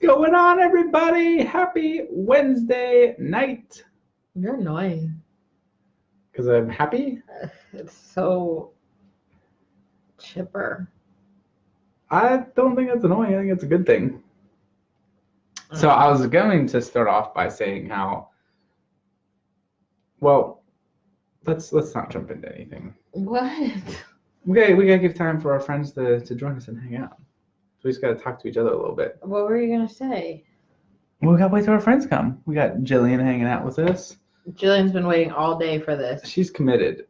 Going on, everybody? Happy Wednesday night. You're annoying. Because I'm happy? It's so chipper. I don't think it's annoying. I think it's a good thing. So I was going to start off by saying how, well, let's not jump into anything. What? We gotta give time for our friends to join us and hang out. So we just gotta talk to each other a little bit. What were you gonna say? Well, we gotta wait till our friends come. We got Jillian hanging out with us. Jillian's been waiting all day for this. She's committed.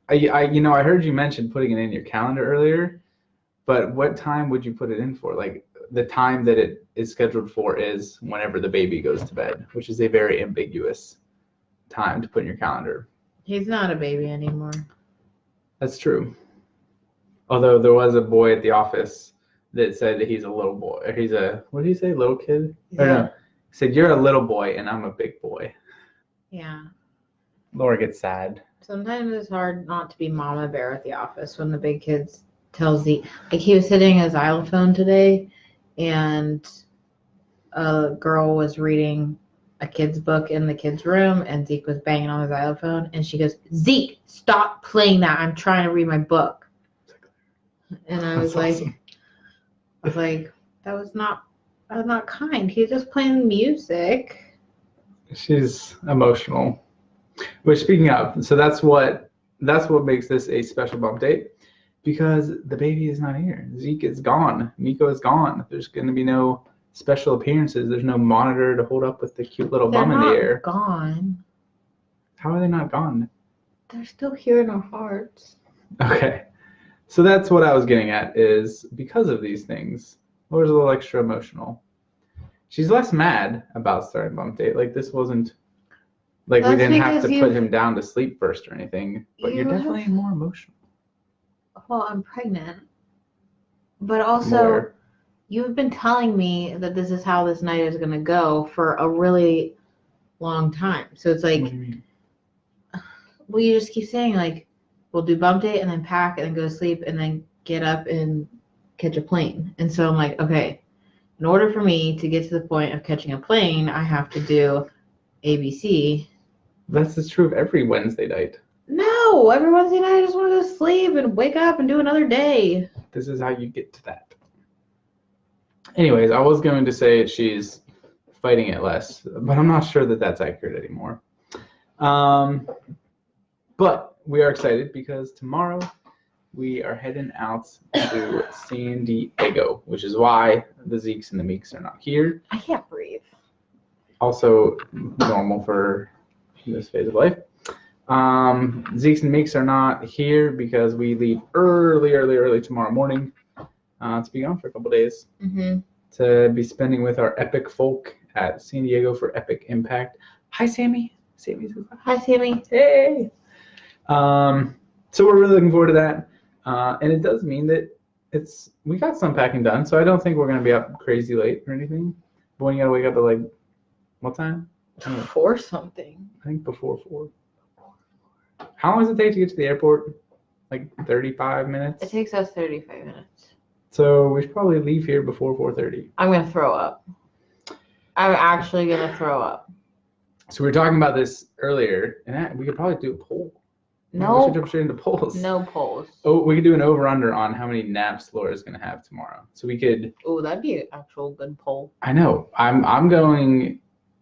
I heard you mention putting it in your calendar earlier, but what time would you put it in for? Like the time that it is scheduled for is whenever the baby goes to bed, which is a very ambiguous time to put in your calendar. He's not a baby anymore. That's true. Although there was a boy at the office that said that he's a little boy. Or he's a, what did he say, little kid? Yeah. Or no, he said, you're a little boy and I'm a big boy. Yeah. Laura gets sad. Sometimes it's hard not to be mama bear at the office when the big kids tell Zeke. Like he was sitting at his xylophone today and a girl was reading a kid's book in the kid's room and Zeke was banging on the xylophone and she goes, Zeke, stop playing that. I'm trying to read my book. And I was like, awesome. that was not kind. He's just playing music. She's emotional. Which, speaking of, so that's what makes this a special bump date, because the baby is not here. Zeke is gone. Miko is gone. There's going to be no special appearances. There's no monitor to hold up with the cute little bum in the air. They're not gone. How are they not gone? They're still here in our hearts. Okay. So that's what I was getting at, is because of these things, Laura's a little extra emotional. She's less mad about starting bump date. Like, this wasn't, like, we didn't have to put him down to sleep first or anything, but you're definitely more emotional. Well, I'm pregnant. But also, you've been telling me that this is how this night is going to go for a really long time. So it's like, what do you mean? Well, you just keep saying, like, we'll do bump date and then pack and then go to sleep and then get up and catch a plane. And so I'm like, okay, in order for me to get to the point of catching a plane, I have to do ABC. That's the true of every Wednesday night. No, every Wednesday night I just want to go to sleep and wake up and do another day. This is how you get to that. Anyways, I was going to say she's fighting it less, but I'm not sure that that's accurate anymore. But we are excited because tomorrow we are heading out to San Diego, which is why the Zeeks and the Meeks are not here. I can't breathe. Also normal for this phase of life. Zeeks and Meeks are not here because we leave early tomorrow morning to be gone for a couple days. Mm-hmm. To be spending with our epic folk at San Diego for Epic Impact. Hi, Sammy. Sammy says hi. Hi, Sammy. Hey. So we're really looking forward to that. And it does mean that we got some packing done, so I don't think we're going to be up crazy late or anything. But when you got to wake up at, like, what time? 4 something. I think before 4. How long does it take to get to the airport? Like 35 minutes? It takes us 35 minutes. So we should probably leave here before 4:30. I'm going to throw up. I'm actually going to throw up. So we were talking about this earlier, and we could probably do a poll. No. We should jump straight into polls. No polls. Oh, we could do an over-under on how many naps Laura's going to have tomorrow. So we could... Oh, that'd be an actual good poll. I know. I'm going...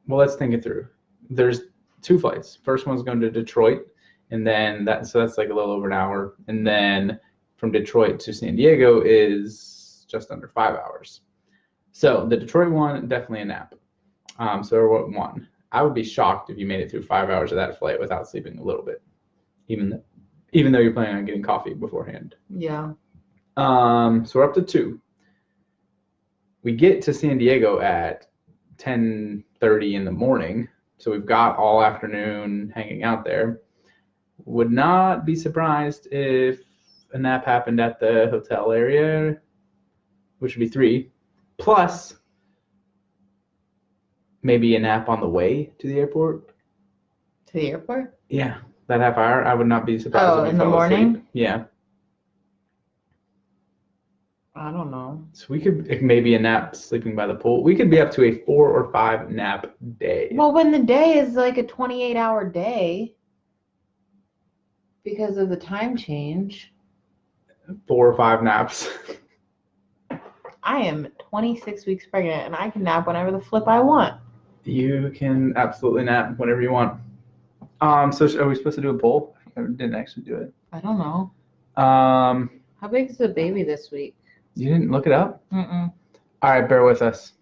Well, let's think it through. There's 2 flights. First one's going to Detroit, and then that's like a little over an hour. And then from Detroit to San Diego is just under 5 hours. So the Detroit one, definitely a nap. So what 1? I would be shocked if you made it through 5 hours of that flight without sleeping a little bit, even though you're planning on getting coffee beforehand. Yeah. So we're up to 2. We get to San Diego at 10:30 in the morning, so we've got all afternoon hanging out there. Would not be surprised if a nap happened at the hotel area, which would be 3, plus maybe a nap on the way to the airport. To the airport? Yeah, that half hour. I would not be surprised. Oh, in the morning? Yeah. I don't know. So we could maybe a nap sleeping by the pool. We could be up to a 4 or 5 nap day. Well, when the day is like a 28-hour day because of the time change. 4 or 5 naps. I am 26 weeks pregnant and I can nap whenever the flip I want. You can absolutely nap whenever you want. So are we supposed to do a poll? I didn't actually do it. I don't know. How big is the baby this week? You didn't look it up? Mm-mm. All right, bear with us.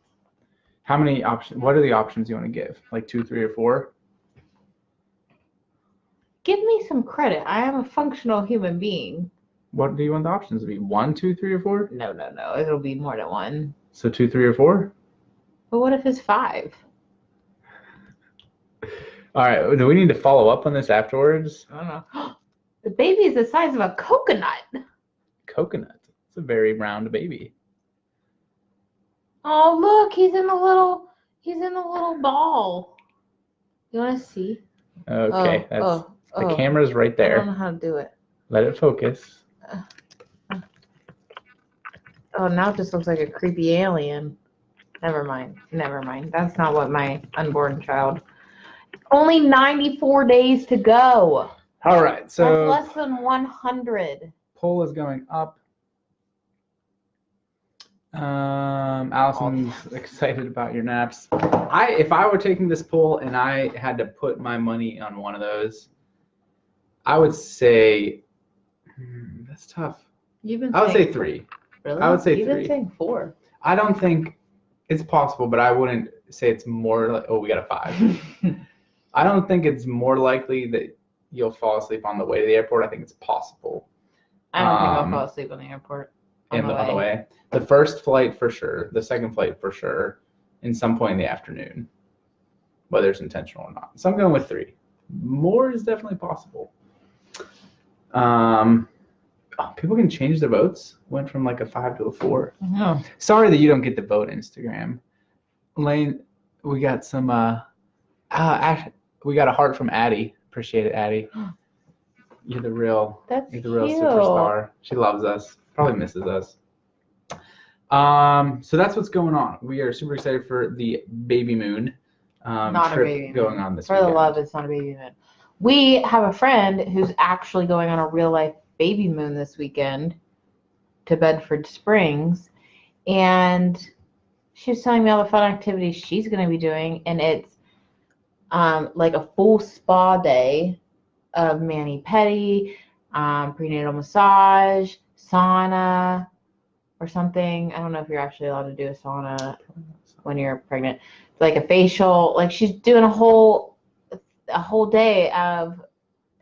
How many options? What are the options you want to give? Like 2, 3, or 4? Give me some credit. I am a functional human being. What do you want the options to be? 1, 2, 3, or 4? No. It'll be more than 1. So 2, 3, or 4? But what if it's 5? All right. Do we need to follow up on this afterwards? I don't know. The baby is the size of a coconut. Coconut. It's a very round baby. Oh, look, he's in a little ball. You want to see? Okay. The camera's right I there. don't know how to do it. Let it focus. Oh, now it just looks like a creepy alien. Never mind. That's not what my unborn child. Only 94 days to go. All right. So that's less than 100. Poll is going up. Allison's excited about your naps. If I were taking this poll and I had to put my money on one of those, I would say that's tough. I would say 3. Really? I would say 3. You've been saying 4. I don't think it's possible, but I wouldn't say it's more like, oh, we got a 5. I don't think it's more likely that you'll fall asleep on the way to the airport. I think it's possible. I don't think I'll fall asleep on the airport. On the way. The first flight for sure. The second flight for sure. And some point in the afternoon, whether it's intentional or not. So I'm going with 3. More is definitely possible. People can change their votes. Went from like a 5 to a 4. Oh. Sorry that you don't get to vote Instagram. Lane, we got some. We got a heart from Addie. Appreciate it, Addie. You're the real. That's you're the real cute. Superstar. She loves us. Probably misses us. So that's what's going on. We are super excited for the baby moon. Not trip a baby moon. going on this For weekend. the love, it's not a baby moon. We have a friend who's actually going on a real life baby moon this weekend to Bedford Springs, and she was telling me all the fun activities she's going to be doing, and it's like a full spa day of mani-pedi, prenatal massage, sauna, or something. I don't know if you're actually allowed to do a sauna when you're pregnant. Like a facial. Like she's doing a whole day of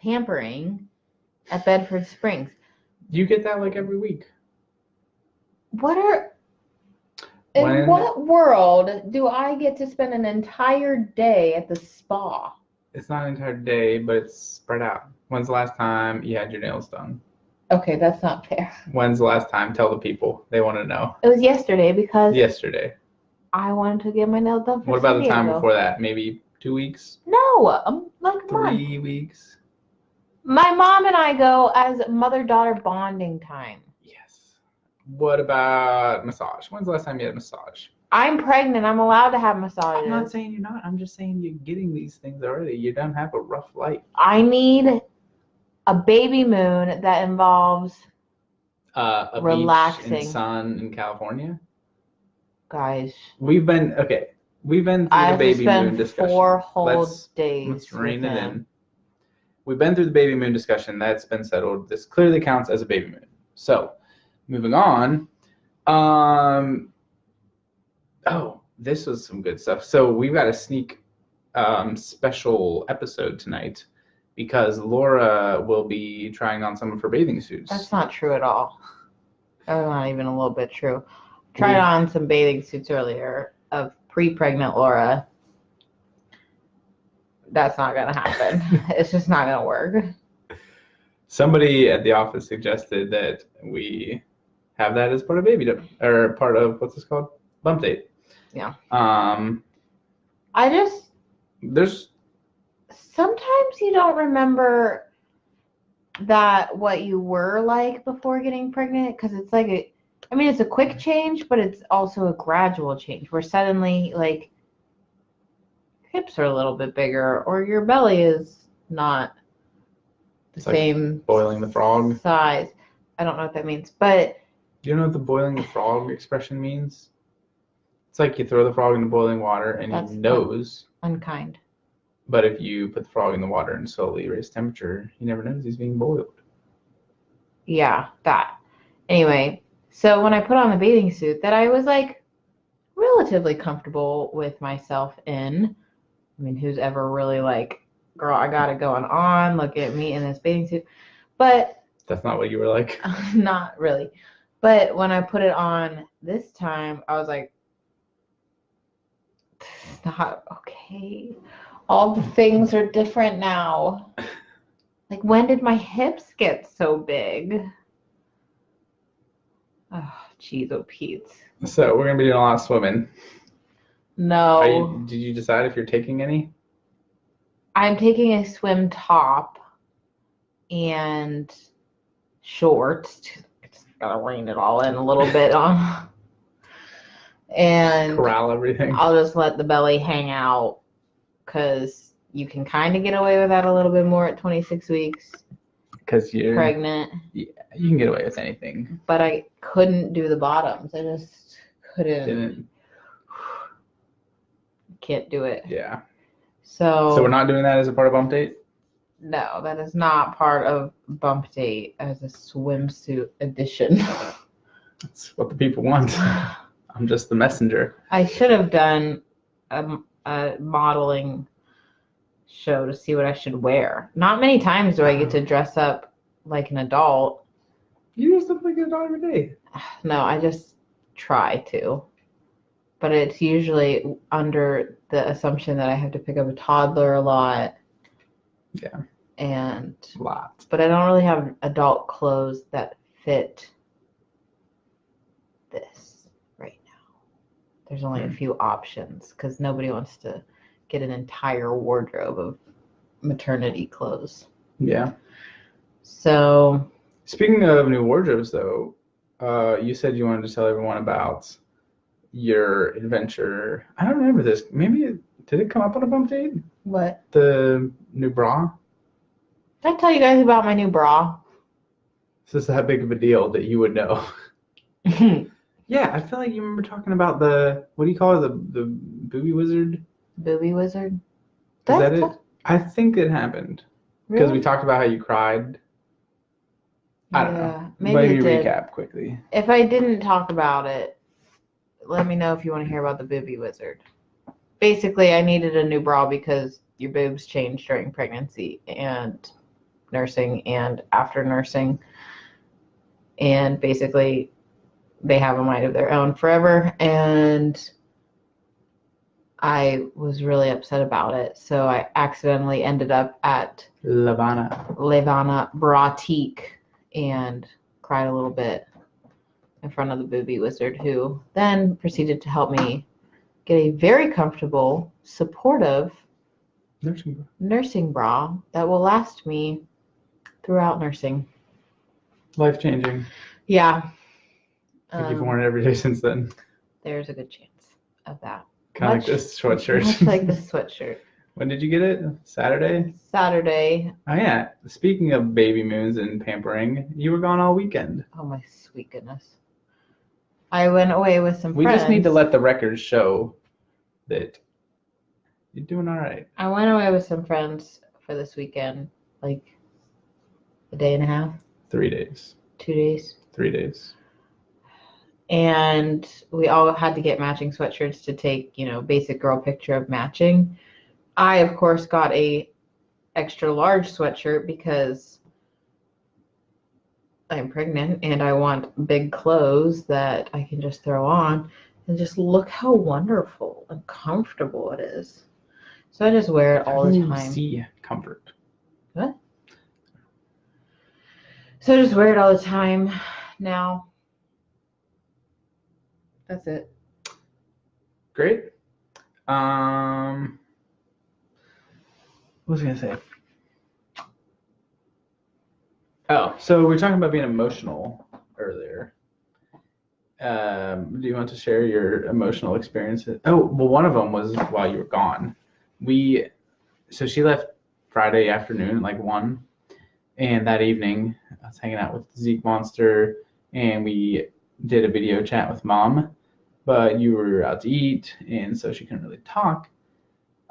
pampering at Bedford Springs. You get that like every week. In what world do I get to spend an entire day at the spa? It's not an entire day, but it's spread out. When's the last time you had your nails done? Okay, that's not fair. When's the last time? Tell the people. They want to know. It was yesterday because Yesterday. I wanted to get my nails done for What about San the time Diego. before that? Maybe 2 weeks? No, like a month. 3 weeks? My mom and I go as mother-daughter bonding time. Yes. What about massage? When's the last time you had a massage? I'm pregnant. I'm allowed to have massages. I'm not saying you're not. I'm just saying you're getting these things already. You don't have a rough life. I need a baby moon that involves a relaxing. beach and sun in California. Guys, We've been through the baby moon discussion. 4 whole Let's days. Let's rein it in. We've been through the baby moon discussion. That's been settled. This clearly counts as a baby moon. So, moving on. This was some good stuff. So we've got a sneak special episode tonight because Laura will be trying on some of her bathing suits. That's not true at all. That's not even a little bit true. Tried on some bathing suits earlier of pre-pregnant Laura. That's not going to happen. It's just not going to work. Somebody at the office suggested that we have that as part of part of what's this called? BUMPdate. Yeah. There's sometimes you don't remember that what you were like before getting pregnant because it's like I mean, it's a quick change, but it's also a gradual change where suddenly, like, hips are a little bit bigger or your belly is not the It's like same boiling the frog. size. I don't know what that means, but Do you know what the boiling the frog expression means? It's like you throw the frog into boiling water and that's he knows. unkind. But if you put the frog in the water and slowly raise temperature, he never knows he's being boiled. Yeah, that. Anyway, so when I put on the bathing suit that I was like relatively comfortable with myself in, I mean, who's ever really like, girl, I got it going on, look at me in this bathing suit. But That's not what you were like. not really. But when I put it on this time, I was like, not okay. All the things are different now. Like, when did my hips get so big? Oh, jeez, oh, Pete. So we're gonna be doing a lot of swimming. No. Did you decide if you're taking any? I'm taking a swim top and shorts. Just gotta rein it all in a little bit on. And Corral everything. I'll just let the belly hang out because you can kind of get away with that a little bit more at 26 weeks Because you're pregnant. Yeah, you can get away with anything. But I couldn't do the bottoms. I just couldn't. Didn't. Can't do it. Yeah. So So we're not doing that as a part of BUMPdate? no, that is not part of BUMPdate as a swimsuit edition. That's what the people want. I'm just the messenger. I should have done a modeling show to see what I should wear. Not many times do I get to dress up like an adult. You just look like a dog every day. No, I just try to. But it's usually under the assumption that I have to pick up a toddler a lot. Yeah. And Lots. but I don't really have adult clothes that fit this right now. There's only a few options because nobody wants to get an entire wardrobe of maternity clothes. Yeah. So Speaking of new wardrobes, though, you said you wanted to tell everyone about your adventure. I don't remember this. Maybe did it come up on a BUMPdate? what? The new bra? Did I tell you guys about my new bra? Is this that big of a deal that you would know? Yeah, I feel like you remember talking about the, what do you call it, the booby wizard? Booby wizard? Is that it? I think it happened. Because Really? we talked about how you cried. I don't know. Maybe it did. Recap quickly. If I didn't talk about it, let me know if you want to hear about the booby wizard. Basically, I needed a new bra because your boobs change during pregnancy and nursing and after nursing. And basically, they have a mind of their own forever. And I was really upset about it. So I accidentally ended up at Levana Bratique and cried a little bit in front of the booby wizard, who then proceeded to help me get a very comfortable, supportive nursing bra that will last me throughout nursing. Life-changing. Yeah. You've worn it every day since then. There's a good chance of that. Kind of like this sweatshirt. Much like this sweatshirt. When did you get it? Saturday? Saturday. Oh, yeah. Speaking of baby moons and pampering, you were gone all weekend. Oh, my sweet goodness. I went away with some We friends. just need to let the records show that you're doing all right. I went away with some friends for this weekend, like a day and a half. 3 days. 2 days. 3 days. And we all had to get matching sweatshirts to take, basic girl picture of matching. I, of course, got a extra large sweatshirt because I'm pregnant and I want big clothes that I can just throw on and just look how wonderful and comfortable it is. So I just wear it all the time. See comfort. What? So I just wear it all the time now. That's it. Great. What was I gonna say? Oh, so we were talking about being emotional earlier. Do you want to share your emotional experiences? Oh, well, one of them was while you were gone. So she left Friday afternoon, like 1, and that evening I was hanging out with Zeke Monster, and we did a video chat with Mom, but you were out to eat, and so she couldn't really talk.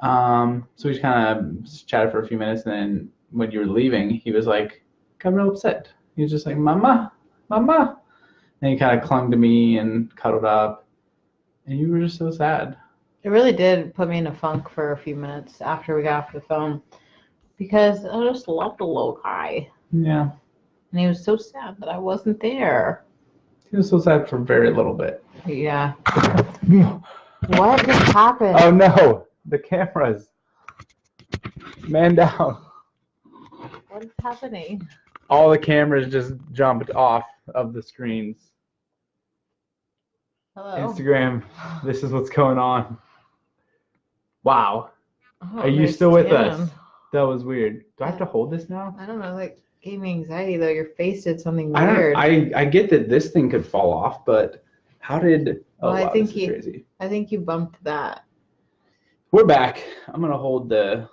So we just kind of chatted for a few minutes, and then when you were leaving, he was like, got real upset. He was just like, Mama, Mama. And he kind of clung to me and cuddled up, and you were just so sad. It really did put me in a funk for a few minutes after we got off the phone because I just loved the little guy. Yeah. And he was so sad that I wasn't there. He was so sad for a very little bit. Yeah. What just happened? Oh no, the cameras. Man down. What is happening? All the cameras just jumped off of the screens. Hello. Instagram, this is what's going on. Wow. Oh, Are you still with Dan. us? That was weird. Do I have to hold this now? I don't know. That gave me anxiety though. Your face did something weird. I get that this thing could fall off, but how did? Well, oh, I wow, think this is crazy. I think you bumped that. We're back. I'm gonna hold the.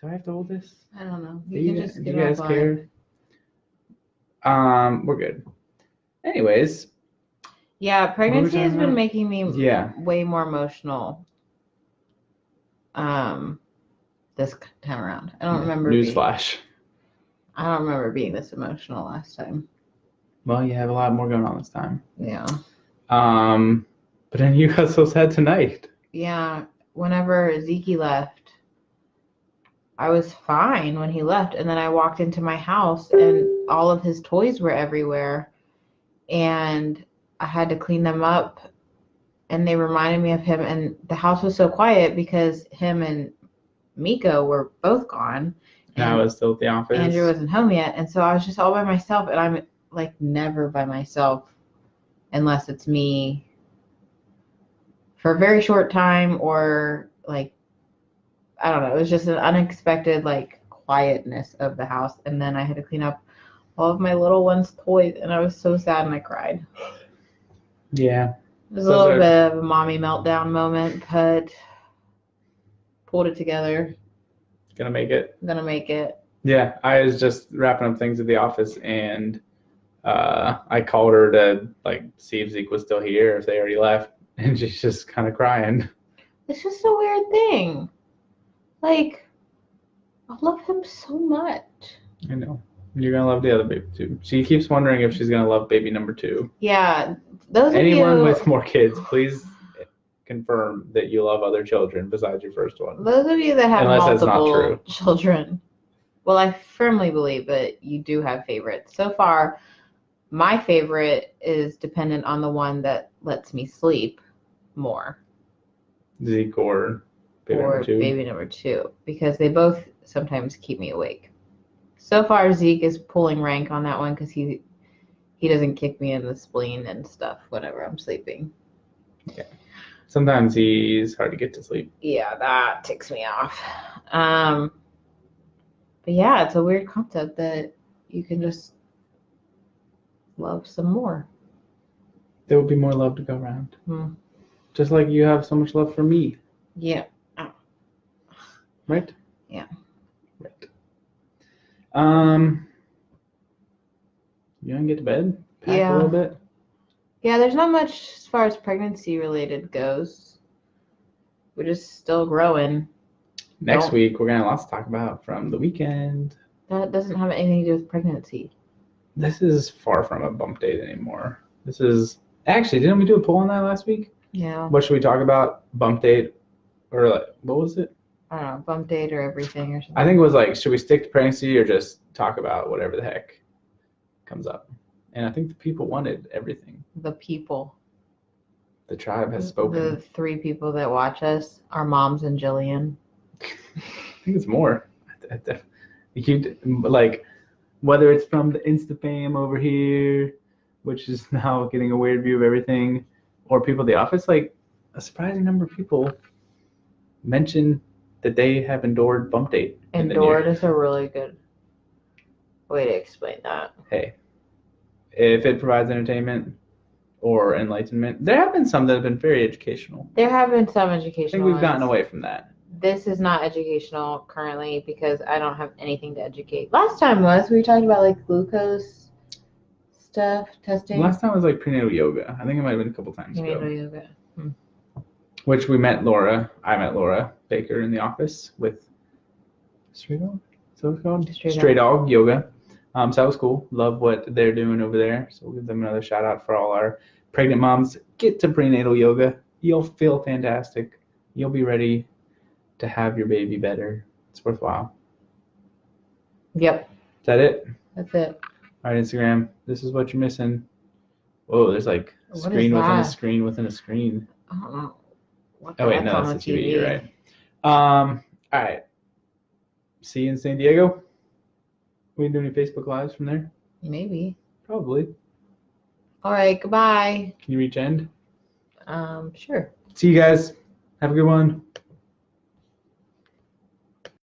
Do I have to hold this? I don't know. Do You you, can just do get you guys offline. care? We're good. Anyways, Yeah, pregnancy talking has been about? making me Yeah. way more emotional. This time around. I don't remember Newsflash. I don't remember being this emotional last time. Well, you have a lot more going on this time. Yeah. But then you got so sad tonight. Yeah. Whenever Zeke left, I was fine when he left, and then I walked into my house and all of his toys were everywhere, and I had to clean them up, and they reminded me of him, and the house was so quiet because him and Miko were both gone. And I was still at the office. Andrew wasn't home yet, and so I was just all by myself, and I'm like never by myself unless it's me for a very short time or like I don't know. It was just an unexpected like quietness of the house, and then I had to clean up all of my little one's toys, and I was so sad and I cried. Yeah. It was a little bit of a mommy meltdown moment, but pulled it together. Gonna make it. I'm gonna make it. Yeah, I was just wrapping up things at the office, and I called her to like see if Zeke was still here, if they already left, and she's just kind of crying. It's just a weird thing. Like, I love him so much. I know. You're gonna love the other baby too. She keeps wondering if she's gonna love baby number 2. Yeah, those Anyone of you with more kids, please confirm that you love other children besides your first one. Those of you that have Unless that's not multiple true. children, well, I firmly believe that you do have favorites. So far, my favorite is dependent on the one that lets me sleep more. Zeke or baby or number 2. baby number 2, because they both sometimes keep me awake. So far, Zeke is pulling rank on that one because he doesn't kick me in the spleen and stuff whenever I'm sleeping. Okay. Sometimes he's hard to get to sleep. Yeah, that ticks me off. But yeah, it's a weird concept that you can just love some more. There will be more love to go around. Hmm. Just like you have so much love for me. Yeah. Right? Yeah. Right. You gonna get to bed? Pack a little bit? Yeah, there's not much as far as pregnancy related goes. We're just still growing. Next week, we're gonna have lots to talk about from the weekend. That doesn't have anything to do with pregnancy. This is far from a bump date anymore. This is actually, didn't we do a poll on that last week? Yeah. What should we talk about? Bump date, or like, what was it? I don't know, bump date or everything or something. I think it was like, should we stick to pregnancy or just talk about whatever the heck comes up? And I think the people wanted everything. The people. The tribe has spoken. The 3 people that watch us, our moms and Jillian. I think it's more. Like, whether it's from the Insta fam over here, which is now getting a weird view of everything, or people at the office, like a surprising number of people mention that they have endured bump date. Endured is a really good way to explain that. Hey, if it provides entertainment, or enlightenment. There have been some that have been very educational. There have been some I educational think we've gotten ones. away from that. This is not educational currently because I don't have anything to educate. Last time was we talked about like glucose stuff testing. Last time was like prenatal yoga. I think it might have been a couple times Prenatal ago. yoga. Which we met Laura. I met Laura Baker in the office with Stray Dog. Is that what it's called? Stray Dog Yoga. So that was cool. Love what they're doing over there. So we'll give them another shout out for all our pregnant moms. Get to prenatal yoga. You'll feel fantastic. You'll be ready to have your baby better. It's worthwhile. Yep. Is that it? That's it. All right, Instagram. This is what you're missing. Whoa, there's like a screen within a screen within a screen. I don't know. Oh wait, no, that's the TV. You're right. All right. See you in San Diego. We can do any Facebook Lives from there? Maybe. Probably. All right. Goodbye. Can you reach end? Sure. See you guys. Have a good one.